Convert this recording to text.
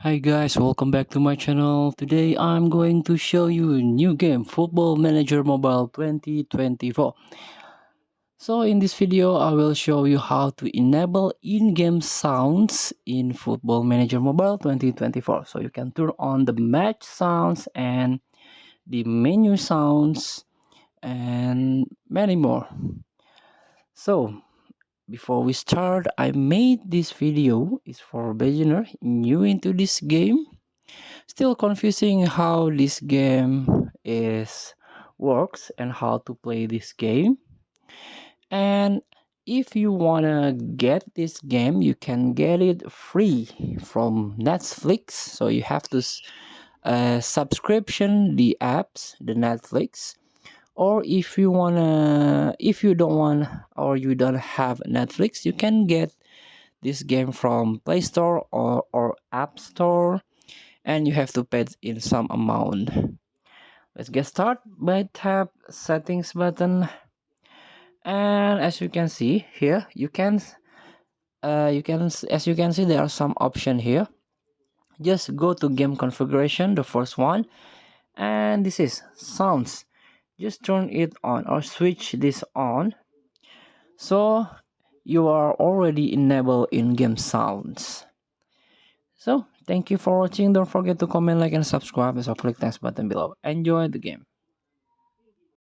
Hi guys, welcome back to my channel. Today I'm going to show you a new game, Football Manager Mobile 2024. So in this video, I will show you how to enable in-game sounds in Football Manager Mobile 2024. So you can turn on the match sounds and the menu sounds and many more. So before we start, I made this video is for beginner new into this game. Still confusing how this game is works and how to play this game. And if you wanna get this game, you can get it free from Netflix. So you have to subscription the apps, the Netflix. Or if you don't want or you don't have Netflix, you can get this game from Play Store or App Store, and you have to pay in some amount. Let's get started by tap settings button, and as you can see here, as you can see there are some option here. Just go to game configuration, the first one, and this is sounds. Just turn it on or switch this on, so you are already enabled in-game sounds. So thank you for watching. Don't forget to comment, like, and subscribe. So click next button below. Enjoy the game.